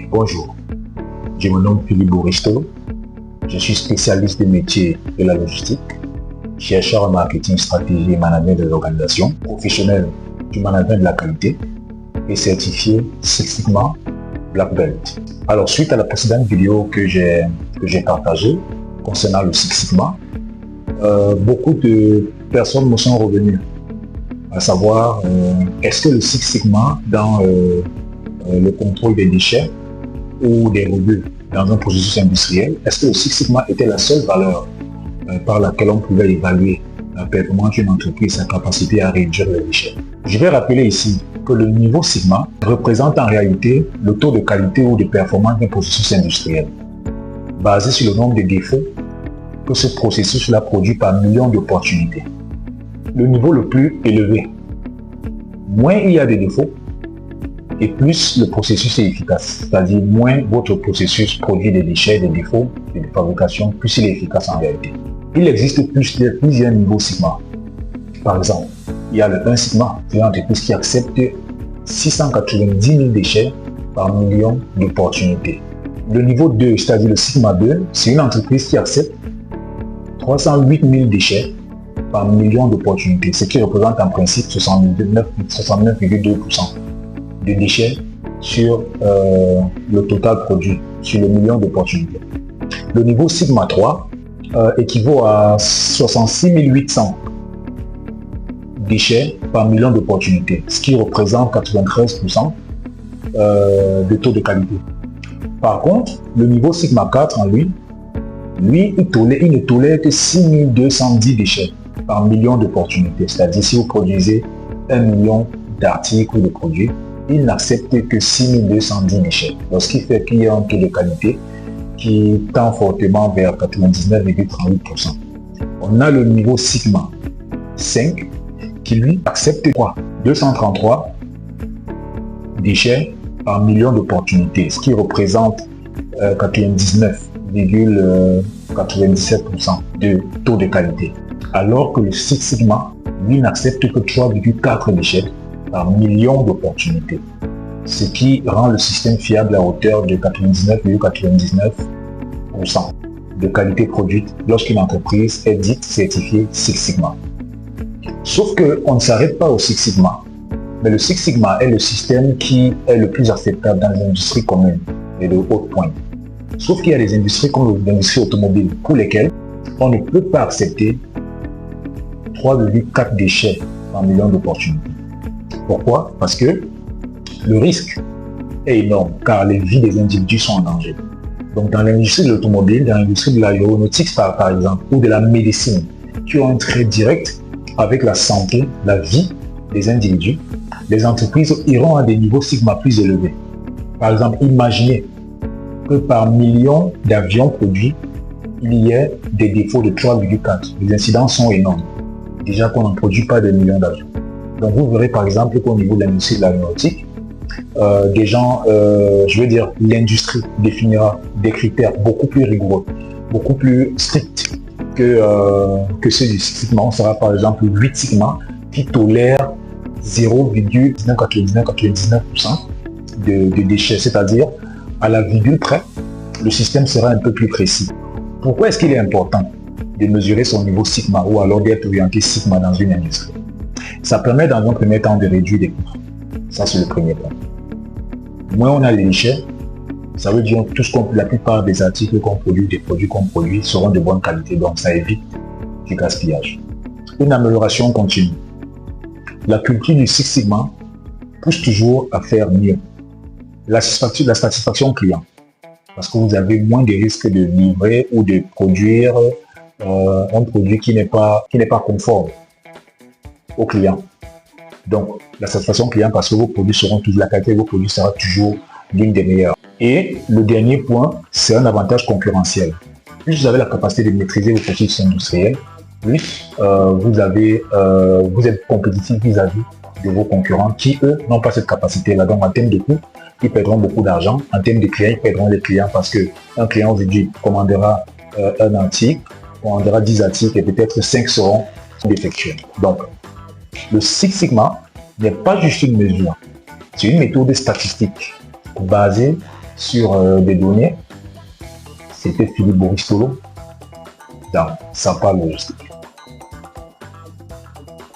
Bonjour, je me nomme Philippe Bouristo, je suis spécialiste des métiers de la logistique, chercheur en marketing, stratégie et management des organisations, professionnel du management de la qualité et certifié Six Sigma Black Belt. Alors, suite à la précédente vidéo que j'ai partagée concernant le Six Sigma, beaucoup de personnes me sont revenues à savoir est-ce que le Six Sigma dans le contrôle des déchets ou des rebuts dans un processus industriel, est-ce que le Six Sigma était la seule valeur par laquelle on pouvait évaluer la performance d'une entreprise, sa capacité à réduire les déchets? Je vais rappeler ici que le niveau Sigma représente en réalité le taux de qualité ou de performance d'un processus industriel, basé sur le nombre de défauts que ce processus-là produit par millions d'opportunités. Le niveau le plus élevé, moins il y a de défauts, et plus le processus est efficace. C'est-à-dire, moins votre processus produit des déchets, des défauts, de fabrication, plus il est efficace en réalité. Il existe plusieurs niveaux Sigma. Par exemple, il y a le 1 Sigma, c'est une entreprise qui accepte 690 000 déchets par million d'opportunités. Le niveau 2, c'est-à-dire le Sigma 2, c'est une entreprise qui accepte 308 000 déchets par million d'opportunités, ce qui représente en principe 69,2% de déchets sur le total produit, sur le million d'opportunités. Le niveau Sigma 3 équivaut à 66 800 déchets par million d'opportunités, ce qui représente 93% de taux de qualité. Par contre, le niveau Sigma 4 en lui, il ne tolère que 6210 déchets par million d'opportunités. C'est-à-dire, si vous produisez 1 million d'articles ou de produits, il n'accepte que 6210 déchets. Donc, ce qui fait qu'il y a un taux de qualité qui tend fortement vers 99,38%. On a le niveau Sigma 5 qui lui accepte quoi? 233 déchets par million d'opportunités, ce qui représente 99,97% de taux de qualité. Alors que le Six Sigma, lui, n'accepte que 3,4 déchets par million d'opportunités, ce qui rend le système fiable à hauteur de 99,99% de qualité produite lorsqu'une entreprise est dite certifiée Six Sigma. Sauf qu'on ne s'arrête pas au Six Sigma, mais le Six Sigma est le système qui est le plus acceptable dans les industries communes et de haute pointe. Sauf qu'il y a des industries comme l'industrie automobile pour lesquelles on ne peut pas accepter 3,4 déchets par million d'opportunités. Pourquoi? Parce que le risque est énorme, car les vies des individus sont en danger. Donc dans l'industrie de l'automobile, dans l'industrie de l'aéronautique par exemple, ou de la médecine, qui ont un trait direct avec la santé, la vie des individus, les entreprises iront à des niveaux Sigma plus élevés. Par exemple, imaginez que par million d'avions produits, il y ait des défauts de 3,4. Les incidents sont énormes. Déjà qu'on n'en produit pas des millions d'avions. Donc vous verrez par exemple qu'au niveau de l'industrie de l'aéronautique, l'industrie définira des critères beaucoup plus rigoureux, beaucoup plus stricts que ceux du Six Sigma. On sera par exemple 8 Sigma qui tolèrent 0,99% de déchets, c'est-à-dire à la virgule près, le système sera un peu plus précis. Pourquoi est-ce qu'il est important de mesurer son niveau Sigma ou alors d'être orienté Sigma dans une industrie? Ça permet dans un premier temps de réduire les coûts. Ça, c'est le premier point. Moins on a les déchets, ça veut dire que la plupart des articles qu'on produit, des produits qu'on produit seront de bonne qualité, donc ça évite du gaspillage. Une amélioration continue. La culture du Six Sigma pousse toujours à faire mieux. La satisfaction client, parce que vous avez moins de risques de livrer ou de produire un produit qui n'est pas conforme au client. Donc, la satisfaction client, parce que vos produits seront toujours, la qualité de vos produits sera toujours l'une des meilleures. Et le dernier point, c'est un avantage concurrentiel. Plus vous avez la capacité de maîtriser vos processus industriels, plus vous êtes compétitif vis-à-vis de vos concurrents qui, eux, n'ont pas cette capacité-là. Donc, en termes de coûts, ils perdront beaucoup d'argent. En termes de clients, ils perdront les clients parce qu'un client aujourd'hui commandera un article, commandera 10 articles et peut-être 5 seront défectueux. Donc, le Six Sigma n'est pas juste une mesure, c'est une méthode statistique basée sur des données, c'était Philippe Boristolo dans Sapa Logistique.